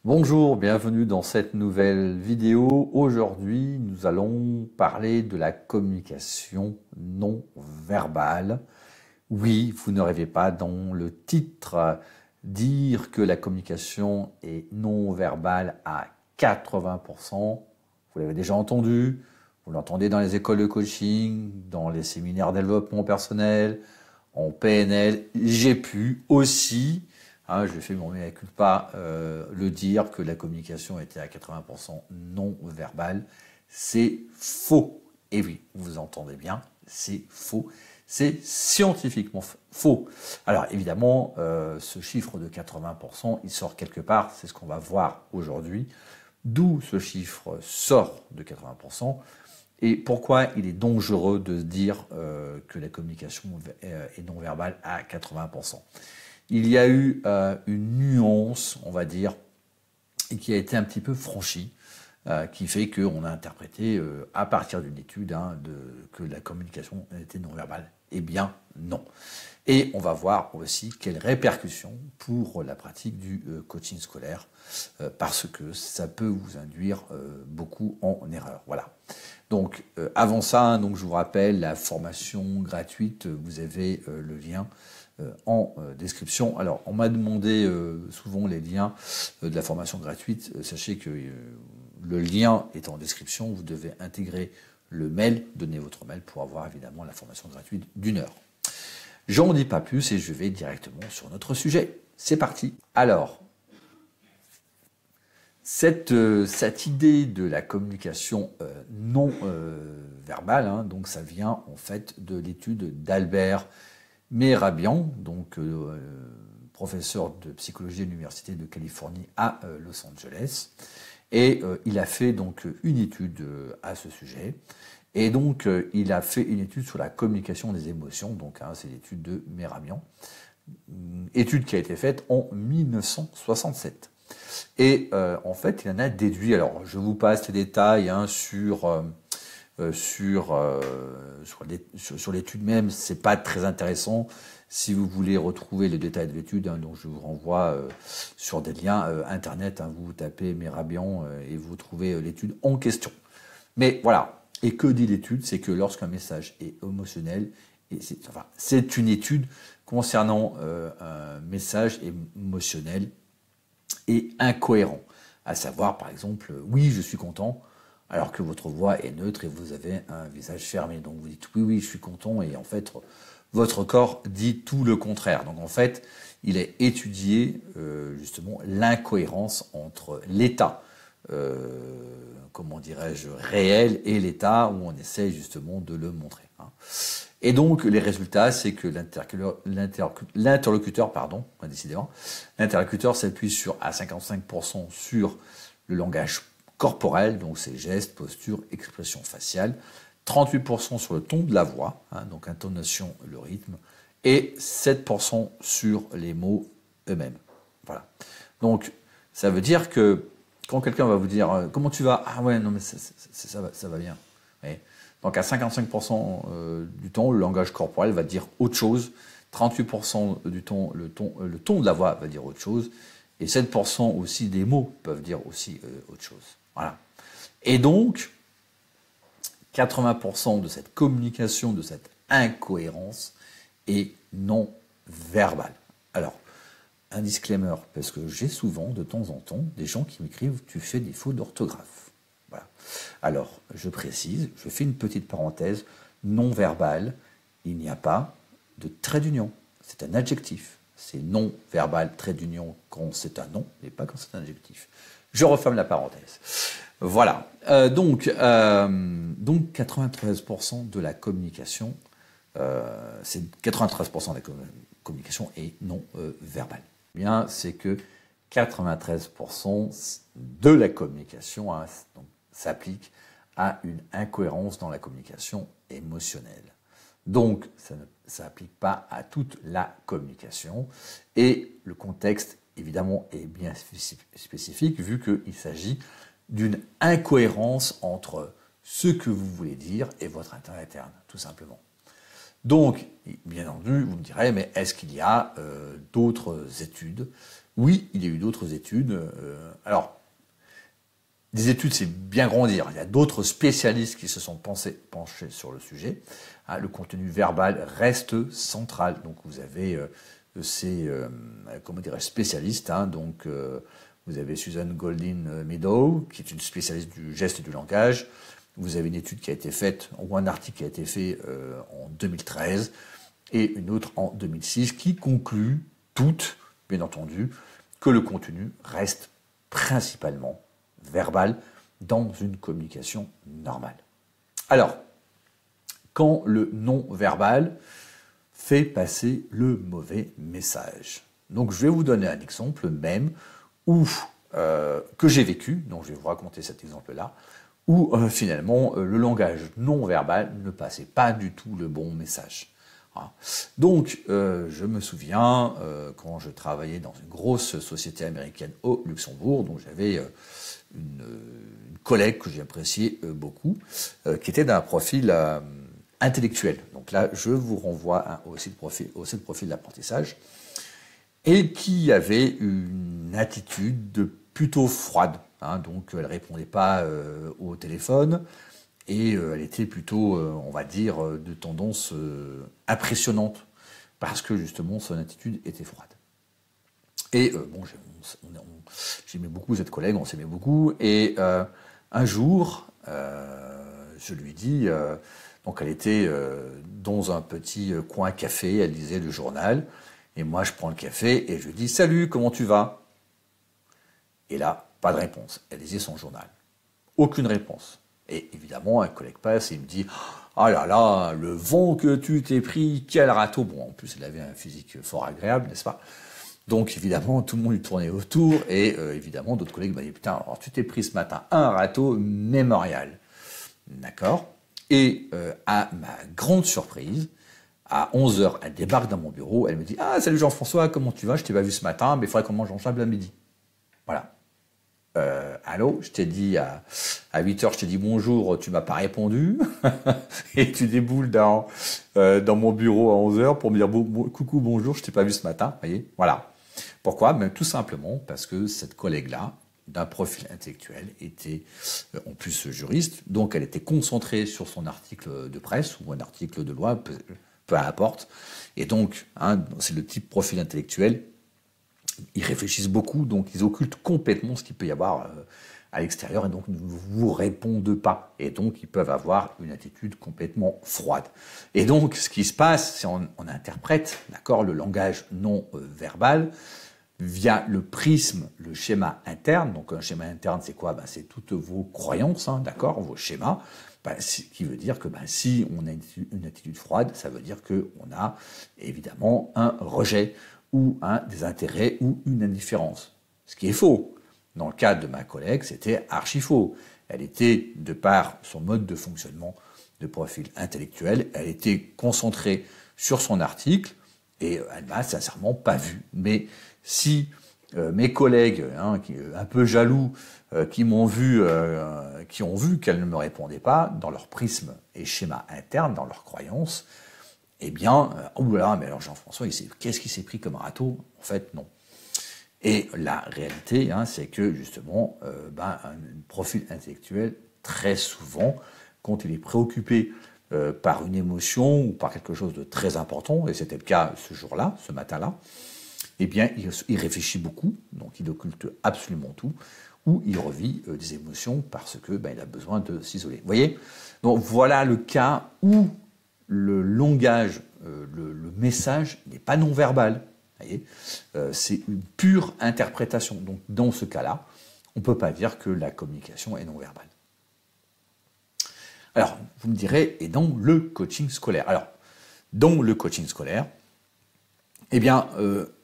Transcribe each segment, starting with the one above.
Bonjour, bienvenue dans cette nouvelle vidéo. Aujourd'hui, nous allons parler de la communication non verbale. Oui, vous ne rêvez pas dans le titre, dire que la communication est non verbale à 80%. Vous l'avez déjà entendu, vous l'entendez dans les écoles de coaching, dans les séminaires de développement personnel, en PNL. J'ai pu aussi, je fais mon mea culpa, le dire que la communication était à 80% non verbale. C'est faux. Et oui, vous entendez bien, c'est faux. C'est scientifiquement faux. Alors évidemment, ce chiffre de 80%, il sort quelque part, c'est ce qu'on va voir aujourd'hui. D'où ce chiffre sort de 80%. Et pourquoi il est dangereux de dire que la communication est non verbale à 80%. Il y a eu une nuance, on va dire, qui a été un petit peu franchie, qui fait qu'on a interprété à partir d'une étude que la communication était non verbale. Eh bien, non. Et on va voir aussi quelles répercussions pour la pratique du coaching scolaire, parce que ça peut vous induire beaucoup en erreur. Voilà. Donc, avant ça, donc, je vous rappelle la formation gratuite, vous avez le lien en description. Alors, on m'a demandé souvent les liens de la formation gratuite. Sachez que le lien est en description. Vous devez intégrer le mail, donner votre mail pour avoir évidemment la formation gratuite d'1 heure. J'en dis pas plus et je vais directement sur notre sujet. C'est parti. Alors, cette idée de la communication non verbale, donc ça vient en fait de l'étude d'Albert Mehrabian, donc professeur de psychologie à l'Université de Californie à Los Angeles. Et il a fait donc une étude à ce sujet. Et donc, il a fait une étude sur la communication des émotions, donc c'est l'étude de Mehrabian, étude qui a été faite en 1967. Et en fait, il en a déduit, alors je vous passe les détails sur l'étude même, c'est pas très intéressant. Si vous voulez retrouver les détails de l'étude, donc je vous renvoie sur des liens internet, vous tapez Mehrabian et vous trouvez l'étude en question. Mais voilà. Et que dit l'étude? C'est que lorsqu'un message est émotionnel, c'est une étude concernant un message émotionnel et incohérent. À savoir, par exemple, oui, je suis content, alors que votre voix est neutre et vous avez un visage fermé. Donc vous dites oui, oui, je suis content, et en fait, votre corps dit tout le contraire. Donc en fait, il est étudié justement l'incohérence entre l'état comment dirais-je, réel et l'état où on essaie justement de le montrer. Et donc, les résultats, c'est que l'interlocuteur, décidément, l'interlocuteur s'appuie à 55% sur le langage corporel, donc ses gestes, postures, expressions faciales, 38% sur le ton de la voix, donc intonation, le rythme, et 7% sur les mots eux-mêmes. Voilà. Donc, ça veut dire que quand quelqu'un va vous dire comment tu vas, ah ouais, non mais ça va bien. Ouais. Donc à 55% du temps, le langage corporel va dire autre chose. 38% du temps, le ton de la voix va dire autre chose. Et 7% aussi des mots peuvent dire aussi autre chose. Voilà. Et donc, 80% de cette communication, de cette incohérence est non verbale. Alors, un disclaimer, parce que j'ai souvent, de temps en temps, des gens qui m'écrivent « tu fais des fautes d'orthographe ». Voilà. Alors, je précise, je fais une petite parenthèse, non verbal, il n'y a pas de trait d'union. C'est un adjectif. C'est non verbal, trait d'union quand c'est un nom, mais pas quand c'est un adjectif. Je referme la parenthèse. Voilà. Donc 93% de la communication, c'est 93% de la communication est non verbale. Bien, c'est que 93% de la communication s'applique à une incohérence dans la communication émotionnelle. Donc, ça ne s'applique pas à toute la communication. Et le contexte, évidemment, est bien spécifique, vu qu'il s'agit d'une incohérence entre ce que vous voulez dire et votre intérêt interne, tout simplement. Donc, bien entendu, vous me direz, mais est-ce qu'il y a d'autres études Oui, il y a eu d'autres études. Alors, des études, c'est bien grand dire. Il y a d'autres spécialistes qui se sont penchés sur le sujet. Le contenu verbal reste central. Donc, vous avez ces spécialistes. Donc, vous avez Susan Goldin-Meadow, qui est une spécialiste du geste et du langage. Vous avez une étude qui a été faite, ou un article qui a été fait en 2013, et une autre en 2006, qui conclut toutes, bien entendu, que le contenu reste principalement verbal dans une communication normale. Alors, quand le non-verbal fait passer le mauvais message. Donc, je vais vous donner un exemple même que j'ai vécu, donc je vais vous raconter cet exemple-là, où finalement le langage non-verbal ne passait pas du tout le bon message. Donc, je me souviens, quand je travaillais dans une grosse société américaine au Luxembourg, dont j'avais une collègue que j'appréciais beaucoup, qui était d'un profil intellectuel. Donc là, je vous renvoie au site profil d'apprentissage, et qui avait une attitude plutôt froide. Donc, elle ne répondait pas au téléphone, et elle était plutôt, on va dire, de tendance impressionnante, parce que justement son attitude était froide. Et j'aimais beaucoup cette collègue, on s'aimait beaucoup, et un jour, je lui dis, donc elle était dans un petit coin café, elle lisait le journal, et moi je prends le café et je lui dis « Salut, comment tu vas ?» Et là, pas de réponse, elle lisait son journal. Aucune réponse. Et évidemment, un collègue passe et il me dit « Ah là là, le vent que tu t'es pris, quel râteau !» Bon, en plus, elle avait un physique fort agréable, n'est-ce pas? Donc, évidemment, tout le monde lui tournait autour, et évidemment, d'autres collègues m'ont dit « Putain, alors tu t'es pris ce matin un râteau mémorial. » D'accord? Et à ma grande surprise, à 11h, elle débarque dans mon bureau, elle me dit « Ah, salut Jean-François, comment tu vas? Je t'ai pas vu ce matin, mais il faudrait qu'on mange ensemble à midi. » Voilà. Allô, je t'ai dit à 8h, je t'ai dit bonjour, tu m'as pas répondu, et tu déboules dans mon bureau à 11h pour me dire coucou, bonjour, je t'ai pas vu ce matin, voyez, voilà. Pourquoi? Ben, tout simplement parce que cette collègue-là, d'un profil intellectuel, était en plus juriste, donc elle était concentrée sur son article de presse ou un article de loi, peu importe, et donc c'est le type profil intellectuel. Ils réfléchissent beaucoup, donc ils occultent complètement ce qu'il peut y avoir à l'extérieur, et donc ne vous répondent pas. Et donc ils peuvent avoir une attitude complètement froide. Et donc ce qui se passe, c'est on interprète, d'accord, le langage non verbal via le prisme, le schéma interne. Donc un schéma interne, c'est quoi? C'est toutes vos croyances, d'accord, vos schémas. Qui veut dire que si on a une attitude froide, ça veut dire qu'on a évidemment un rejet, ou un désintérêt, ou une indifférence. Ce qui est faux. Dans le cas de ma collègue, c'était archi faux. Elle était, de par son mode de fonctionnement de profil intellectuel, elle était concentrée sur son article, et elle m'a sincèrement pas vu. Mais si mes collègues, un peu jaloux, qui ont vu qu'elle ne me répondait pas, dans leur prisme et schéma interne, dans leurs croyances, eh bien, mais alors Jean-François, qu'est-ce qu'il s'est pris comme râteau? En fait, non. Et la réalité, c'est que justement, un profil intellectuel, très souvent, quand il est préoccupé par une émotion ou par quelque chose de très important, et c'était le cas ce jour-là, ce matin-là, eh bien, il réfléchit beaucoup, donc il occulte absolument tout, ou il revit des émotions parce que il a besoin de s'isoler. Vous voyez? Donc voilà le cas où le langage, le message n'est pas non-verbal. C'est une pure interprétation. Donc, dans ce cas-là, on ne peut pas dire que la communication est non-verbale. Alors, vous me direz, et dans le coaching scolaire? Alors, dans le coaching scolaire, eh bien,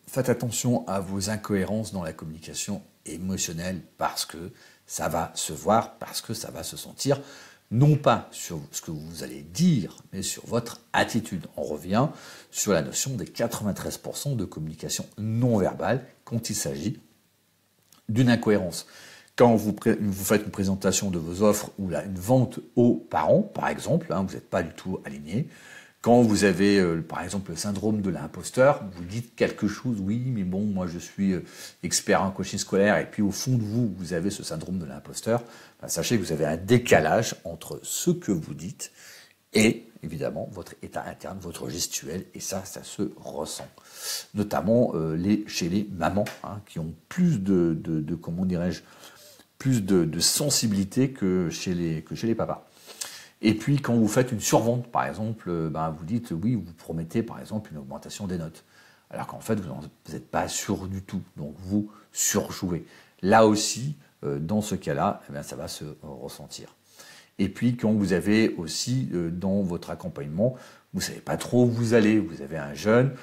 faites attention à vos incohérences dans la communication émotionnelle, parce que ça va se voir, parce que ça va se sentir, non pas sur ce que vous allez dire, mais sur votre attitude. On revient sur la notion des 93% de communication non verbale quand il s'agit d'une incohérence. Quand vous faites une présentation de vos offres ou une vente aux parents, par exemple, vous n'êtes pas du tout aligné, Quand vous avez, par exemple, le syndrome de l'imposteur, vous dites quelque chose, oui, mais bon, moi je suis expert en coaching scolaire, et puis au fond de vous, vous avez ce syndrome de l'imposteur, ben, sachez que vous avez un décalage entre ce que vous dites et, évidemment, votre état interne, votre gestuelle, et ça se ressent. Notamment chez les mamans, hein, qui ont plus comment dirais-je, plus de sensibilité que chez les papas. Et puis, quand vous faites une survente, par exemple, ben, vous dites, oui, vous promettez, par exemple, une augmentation des notes. Alors qu'en fait, vous n'êtes pas sûr du tout. Donc, vous surjouez. Là aussi, dans ce cas-là, eh bien, ça va se ressentir. Et puis, quand vous avez aussi, dans votre accompagnement, vous ne savez pas trop où vous allez. Vous avez un jeune,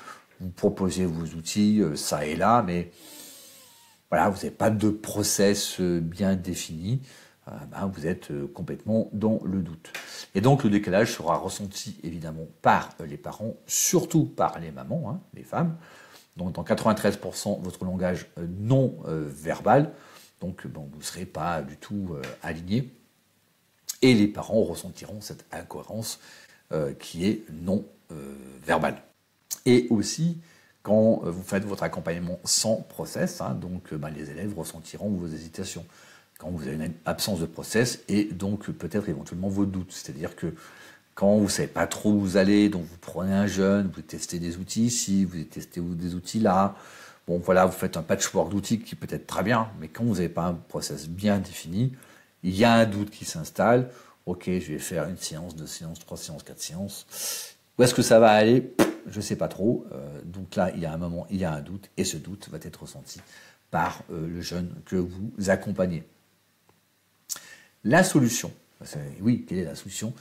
vous proposez vos outils, ça et là, mais voilà, vous n'avez pas de process bien défini. Ben, vous êtes complètement dans le doute. Et donc le décalage sera ressenti évidemment par les parents, surtout par les mamans, hein, les femmes. Donc dans 93% votre langage non verbal, donc bon, vous ne serez pas du tout aligné. Et les parents ressentiront cette incohérence qui est non verbale. Et aussi, quand vous faites votre accompagnement sans process, hein, donc ben, les élèves ressentiront vos hésitations. Quand vous avez une absence de process et donc peut-être éventuellement vos doutes. C'est-à-dire que quand vous ne savez pas trop où vous allez, donc vous prenez un jeune, vous testez des outils ici, vous testez des outils là, bon voilà, vous faites un patchwork d'outils qui peut être très bien, mais quand vous n'avez pas un process bien défini, il y a un doute qui s'installe, ok, je vais faire une séance, 2 séances, 3 séances, 4 séances, où est-ce que ça va aller? Je ne sais pas trop, donc là, il y a un moment, il y a un doute, et ce doute va être ressenti par le jeune que vous accompagnez. La solution, oui, quelle est la solution?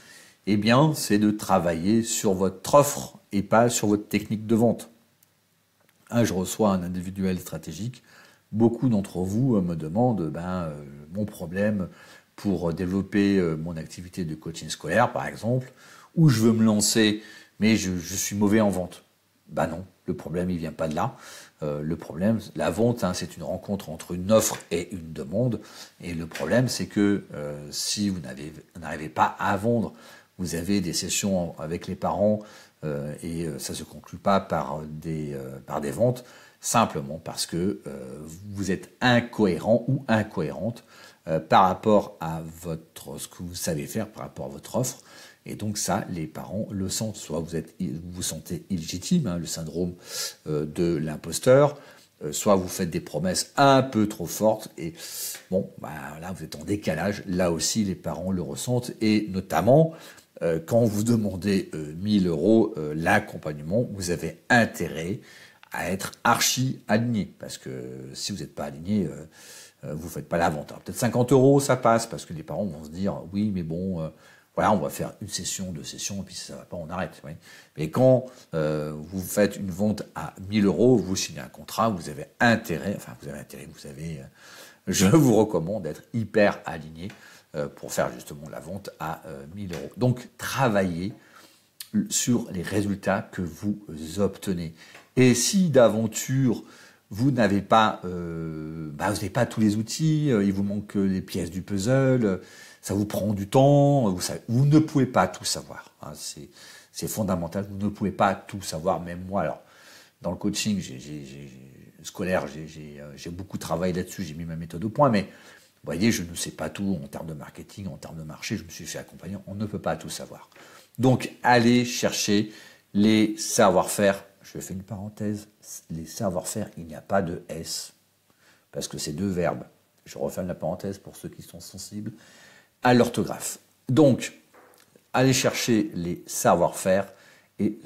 Eh bien, c'est de travailler sur votre offre et pas sur votre technique de vente. Je reçois un individuel stratégique. Beaucoup d'entre vous me demandent mon problème pour développer mon activité de coaching scolaire, par exemple, où je veux me lancer, mais je suis mauvais en vente. Ben non, le problème, il vient pas de là. Le problème, la vente, hein, c'est une rencontre entre une offre et une demande. Et le problème, c'est que si vous n'arrivez pas à vendre, vous avez des sessions avec les parents et ça ne se conclut pas par des ventes, simplement parce que vous êtes incohérent ou incohérente par rapport à ce que vous savez faire, par rapport à votre offre. Et donc ça, les parents le sentent. Soit vous vous sentez illégitime, hein, le syndrome de l'imposteur, soit vous faites des promesses un peu trop fortes. Et bon, là, vous êtes en décalage. Là aussi, les parents le ressentent. Et notamment, quand vous demandez 1000 euros l'accompagnement, vous avez intérêt à être archi aligné. Parce que si vous n'êtes pas aligné, vous ne faites pas la vente. Peut-être 50 euros, ça passe, parce que les parents vont se dire, oui, mais bon... voilà, on va faire une session, 2 sessions, et puis si ça ne va pas, on arrête. Oui. Mais quand vous faites une vente à 1000 euros, vous signez un contrat, vous avez intérêt, je vous recommande d'être hyper aligné pour faire justement la vente à 1000 euros. Donc, travaillez sur les résultats que vous obtenez. Et si d'aventure, vous n'avez pas, vous n'avez pas tous les outils, il vous manque les pièces du puzzle, ça vous prend du temps, vous ne pouvez pas tout savoir. Hein, c'est fondamental, vous ne pouvez pas tout savoir, même moi. Alors, dans le coaching scolaire, j'ai beaucoup travaillé là-dessus, j'ai mis ma méthode au point, mais vous voyez, je ne sais pas tout en termes de marketing, en termes de marché, je me suis fait accompagner, on ne peut pas tout savoir. Donc, allez chercher les savoir-faire. Je fais une parenthèse, les savoir-faire, il n'y a pas de S, parce que c'est 2 verbes. Je referme la parenthèse pour ceux qui sont sensibles à l'orthographe. Donc, allez chercher les savoir-faire et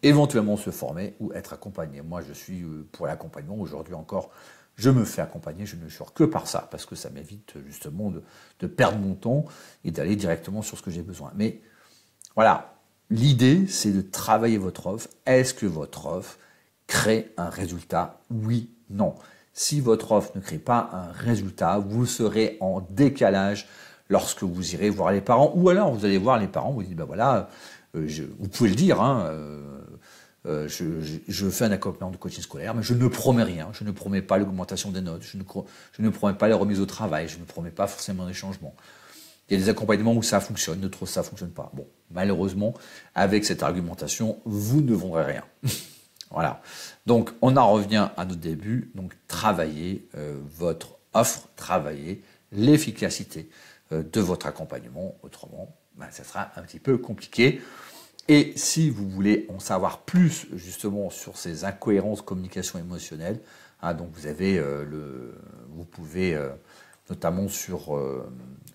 éventuellement se former ou être accompagné. Moi, je suis pour l'accompagnement. Aujourd'hui encore, je me fais accompagner. Je ne jure que par ça, parce que ça m'évite justement de perdre mon temps et d'aller directement sur ce que j'ai besoin. Mais voilà, l'idée, c'est de travailler votre offre. Est-ce que votre offre crée un résultat? Oui, non. Si votre offre ne crée pas un résultat, vous serez en décalage lorsque vous irez voir les parents. Ou alors, vous allez voir les parents, vous dites, voilà, vous pouvez le dire, hein, je fais un accompagnement de coaching scolaire, mais je ne promets rien. Je ne promets pas l'augmentation des notes, je ne promets pas les remises au travail, je ne promets pas forcément des changements. Il y a des accompagnements où ça fonctionne, d'autres ça fonctionne pas. Bon, malheureusement, avec cette argumentation, vous ne vendrez rien. Voilà. Donc, on en revient à notre début. Donc, travaillez votre offre, travaillez l'efficacité de votre accompagnement. Autrement, ça sera un petit peu compliqué. Et si vous voulez en savoir plus justement sur ces incohérences communication émotionnelle, donc vous pouvez notamment sur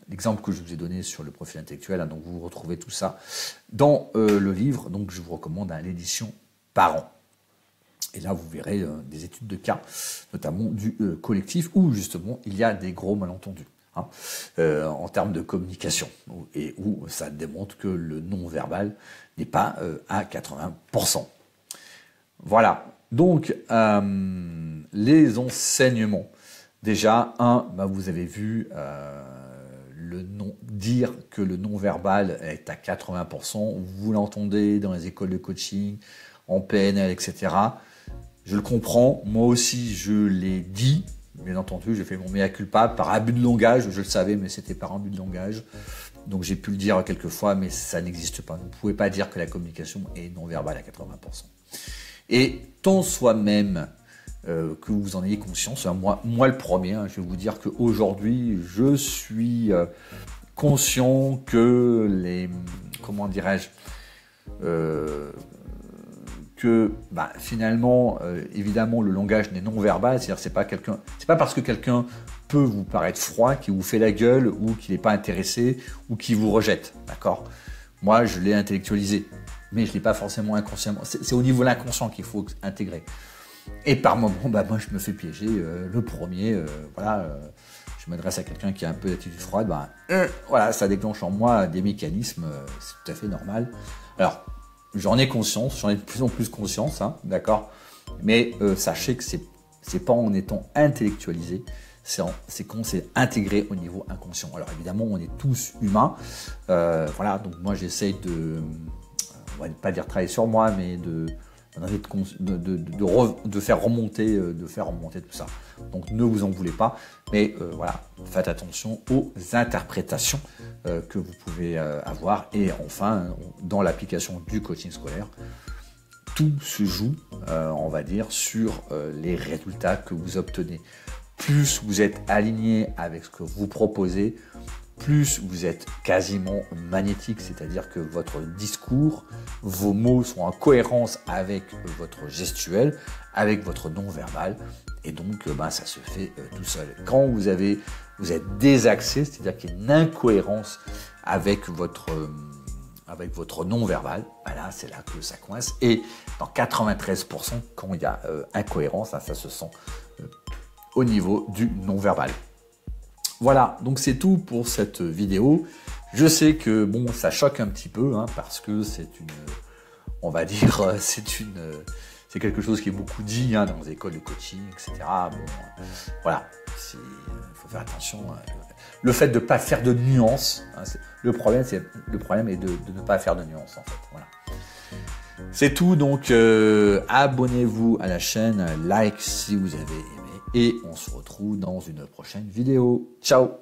l'exemple que je vous ai donné sur le profil intellectuel, donc vous retrouvez tout ça dans le livre. Donc je vous recommande l'édition Parents. Et là, vous verrez des études de cas, notamment du collectif, où justement il y a des gros malentendus en termes de communication, et où ça démontre que le non-verbal n'est pas à 80%. Voilà, donc les enseignements. Déjà, vous avez vu dire que le non-verbal est à 80%, vous l'entendez dans les écoles de coaching, en PNL, etc. Je le comprends, moi aussi je l'ai dit, bien entendu, j'ai fait mon mea culpa par abus de langage, je le savais, mais c'était par abus de langage. Donc j'ai pu le dire quelques fois, mais ça n'existe pas. Vous ne pouvez pas dire que la communication est non-verbale à 80%. Et tant soit même que vous en ayez conscience, moi le premier, je vais vous dire qu'aujourd'hui, je suis conscient que finalement, évidemment, le langage n'est non verbal, c'est-à-dire c'est pas parce que quelqu'un peut vous paraître froid, qui vous fait la gueule, ou qu'il n'est pas intéressé, ou qui vous rejette, d'accord? Moi, je l'ai intellectualisé, mais je ne l'ai pas forcément inconsciemment. C'est au niveau de l'inconscient qu'il faut intégrer. Et par moment, moi, je me fais piéger. Le premier, je m'adresse à quelqu'un qui a un peu d'attitude froide, ça déclenche en moi des mécanismes, c'est tout à fait normal. Alors, j'en ai conscience, j'en ai de plus en plus conscience, d'accord. Mais sachez que c'est pas en étant intellectualisé, c'est qu'on s'est intégré au niveau inconscient. Alors évidemment, on est tous humains, donc moi j'essaye on va pas dire travailler sur moi, mais de faire remonter tout ça. Donc ne vous en voulez pas, mais faites attention aux interprétations que vous pouvez avoir. Et enfin, dans l'application du coaching scolaire, tout se joue, on va dire, sur les résultats que vous obtenez. Plus vous êtes aligné avec ce que vous proposez, plus vous êtes quasiment magnétique, c'est-à-dire que votre discours, vos mots sont en cohérence avec votre gestuel, avec votre non-verbal, et donc ça se fait tout seul. Quand vous êtes désaxé, c'est-à-dire qu'il y a une incohérence avec votre non-verbal, là c'est là que ça coince, et dans 93%, quand il y a incohérence, ça se sent au niveau du non-verbal. Voilà, donc c'est tout pour cette vidéo. Je sais que ça choque un petit peu, parce que c'est quelque chose qui est beaucoup dit dans les écoles de coaching, etc. Il faut faire attention. Le fait de ne pas faire de nuances, le problème est de ne pas faire de nuances, en fait. Voilà. C'est tout, donc abonnez-vous à la chaîne, like si vous avez aimé, et on se retrouve dans une prochaine vidéo. Ciao!